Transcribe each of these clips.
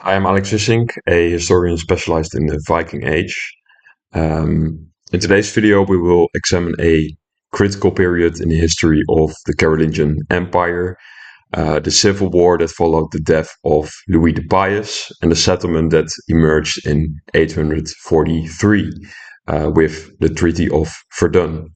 I am Alex Vissink, a historian specialized in the Viking Age. In today's video, we will examine a critical period in the history of the Carolingian Empire, the civil war that followed the death of Louis the Pious, and the settlement that emerged in 843 with the Treaty of Verdun.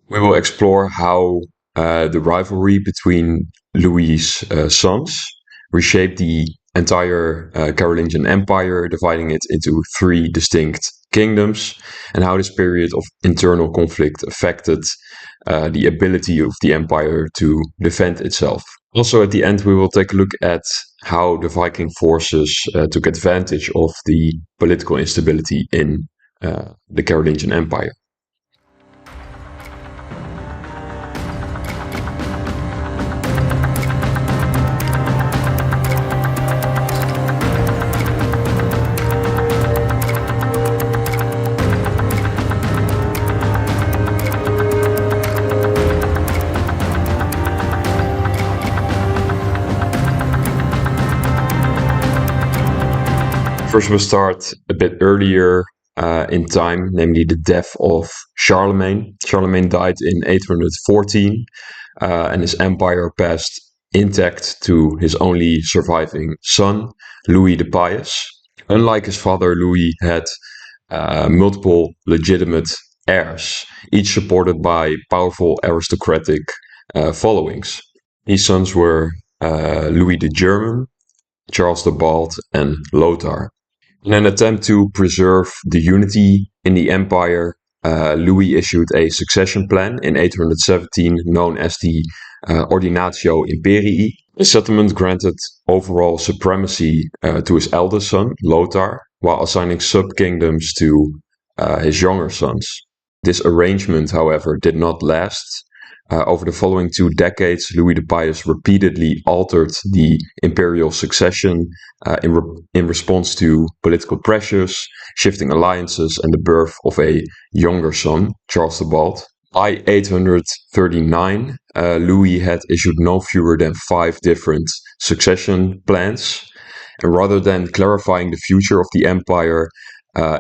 We will explore how the rivalry between Louis's sons reshaped the entire Carolingian Empire, dividing it into three distinct kingdoms, and how this period of internal conflict affected the ability of the empire to defend itself. Also, at the end, we will take a look at how the Viking forces took advantage of the political instability in the Carolingian Empire. First, we'll start a bit earlier in time, namely the death of Charlemagne. Charlemagne died in 814, and his empire passed intact to his only surviving son, Louis the Pious. Unlike his father, Louis had multiple legitimate heirs, each supported by powerful aristocratic followings. These sons were Louis the German, Charles the Bald, and Lothar. In an attempt to preserve the unity in the empire, Louis issued a succession plan in 817 known as the Ordinatio Imperii. The settlement granted overall supremacy to his eldest son, Lothar, while assigning sub-kingdoms to his younger sons. This arrangement, however, did not last. Over the following 2 decades, Louis the Pious repeatedly altered the imperial succession in response to political pressures, shifting alliances, and the birth of a younger son, Charles the Bald. By 839, Louis had issued no fewer than 5 different succession plans, and rather than clarifying the future of the empire,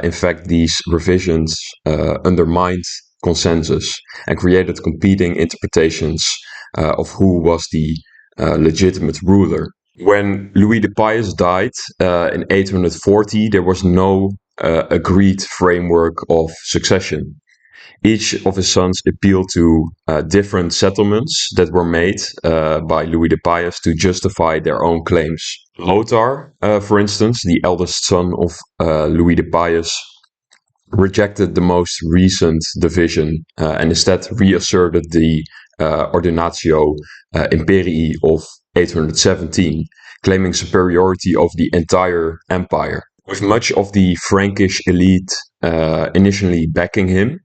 in fact, these revisions undermined consensus and created competing interpretations of who was the legitimate ruler. When Louis the Pious died in 840, there was no agreed framework of succession. Each of his sons appealed to different settlements that were made by Louis the Pious to justify their own claims. Lothar, for instance, the eldest son of Louis the Pious, rejected the most recent division and instead reasserted the Ordinatio Imperii of 817, claiming superiority over the entire empire. With much of the Frankish elite initially backing him,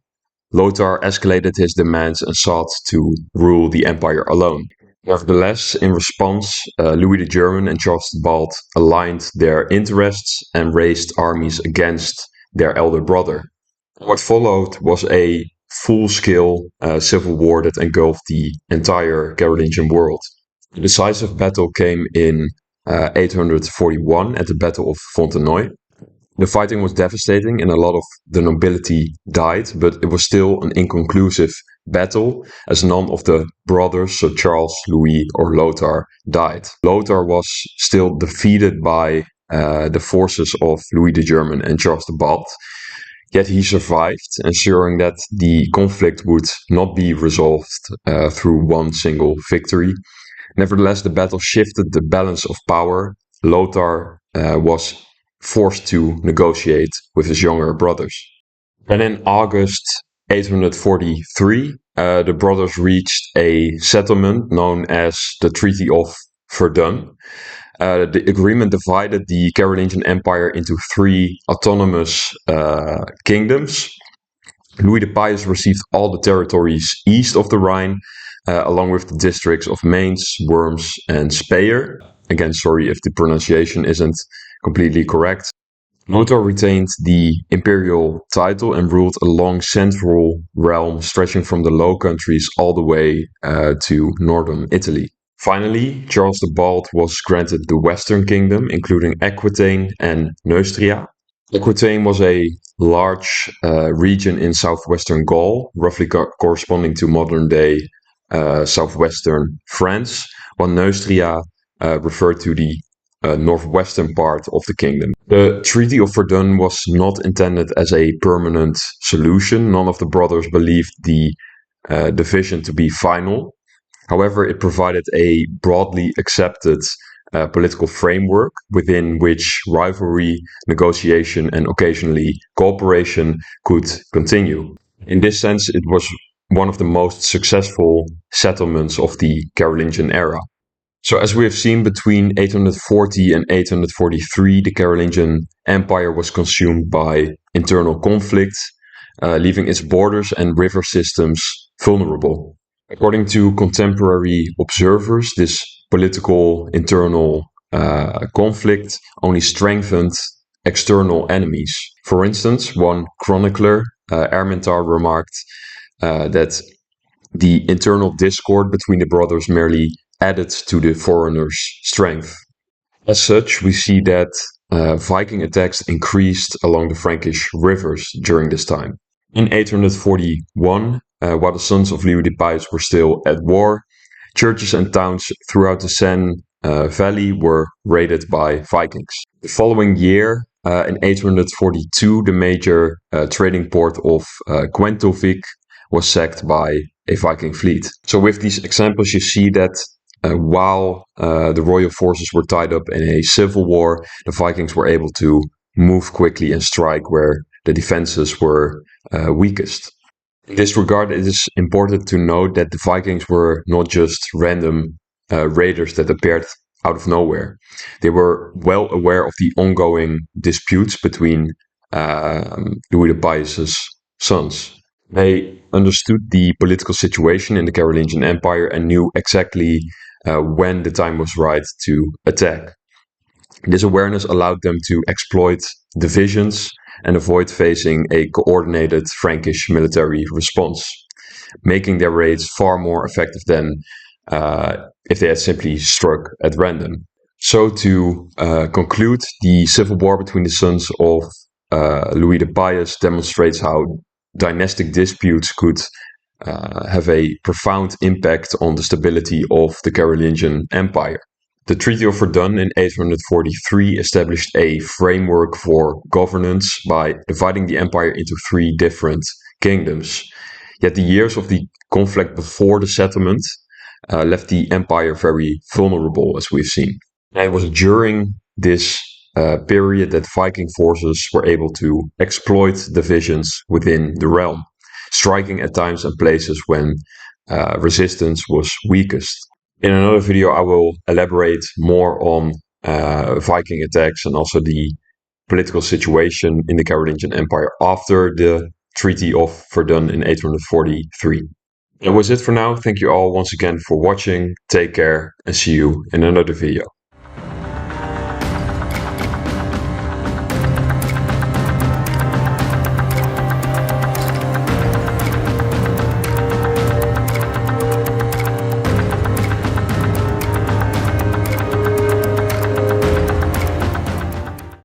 Lothar escalated his demands and sought to rule the empire alone. Nevertheless, in response, Louis the German and Charles the Bald aligned their interests and raised armies against their elder brother. What followed was a full-scale civil war that engulfed the entire Carolingian world. The decisive battle came in 841 at the Battle of Fontenoy. The fighting was devastating and a lot of the nobility died, but it was still an inconclusive battle as none of the brothers, so Charles, Louis, or Lothar, died. Lothar was still defeated by the forces of Louis the German and Charles the Bald, yet he survived, ensuring that the conflict would not be resolved through one single victory. Nevertheless, the battle shifted the balance of power. Lothar was forced to negotiate with his younger brothers. And in August 843, the brothers reached a settlement known as the Treaty of Verdun. The agreement divided the Carolingian Empire into 3 autonomous kingdoms. Louis the Pious received all the territories east of the Rhine, along with the districts of Mainz, Worms, and Speyer. Again, sorry if the pronunciation isn't completely correct. Lothar retained the imperial title and ruled a long central realm stretching from the Low Countries all the way to northern Italy. Finally, Charles the Bald was granted the Western Kingdom, including Aquitaine and Neustria. Aquitaine was a large region in southwestern Gaul, roughly corresponding to modern-day southwestern France, while Neustria referred to the northwestern part of the kingdom. The Treaty of Verdun was not intended as a permanent solution. None of the brothers believed the division to be final. However, it provided a broadly accepted political framework within which rivalry, negotiation, and occasionally cooperation could continue. In this sense, it was one of the most successful settlements of the Carolingian era. So, as we have seen, between 840 and 843, the Carolingian Empire was consumed by internal conflict, leaving its borders and river systems vulnerable. According to contemporary observers, this political internal conflict only strengthened external enemies. For instance, one chronicler, Ermentar, remarked that the internal discord between the brothers merely added to the foreigners' strength. As such, we see that Viking attacks increased along the Frankish rivers during this time. In 841, while the sons of Louis the Pious were still at war, churches and towns throughout the Seine Valley were raided by Vikings. The following year, in 842, the major trading port of Quentovik was sacked by a Viking fleet. So with these examples, you see that while the royal forces were tied up in a civil war, the Vikings were able to move quickly and strike where the defenses were weakest. In this regard, it is important to note that the Vikings were not just random raiders that appeared out of nowhere. They were well aware of the ongoing disputes between Louis the Pious's sons. They understood the political situation in the Carolingian Empire and knew exactly when the time was right to attack. This awareness allowed them to exploit divisions and avoid facing a coordinated Frankish military response, making their raids far more effective than if they had simply struck at random. So to conclude, the civil war between the sons of Louis the Pious demonstrates how dynastic disputes could have a profound impact on the stability of the Carolingian Empire. The Treaty of Verdun in 843 established a framework for governance by dividing the empire into three different kingdoms. Yet the years of the conflict before the settlement left the empire very vulnerable, as we've seen. And it was during this period that Viking forces were able to exploit divisions within the realm, striking at times and places when resistance was weakest. In another video, I will elaborate more on Viking attacks and also the political situation in the Carolingian Empire after the Treaty of Verdun in 843. That was it for now. Thank you all once again for watching. Take care and see you in another video.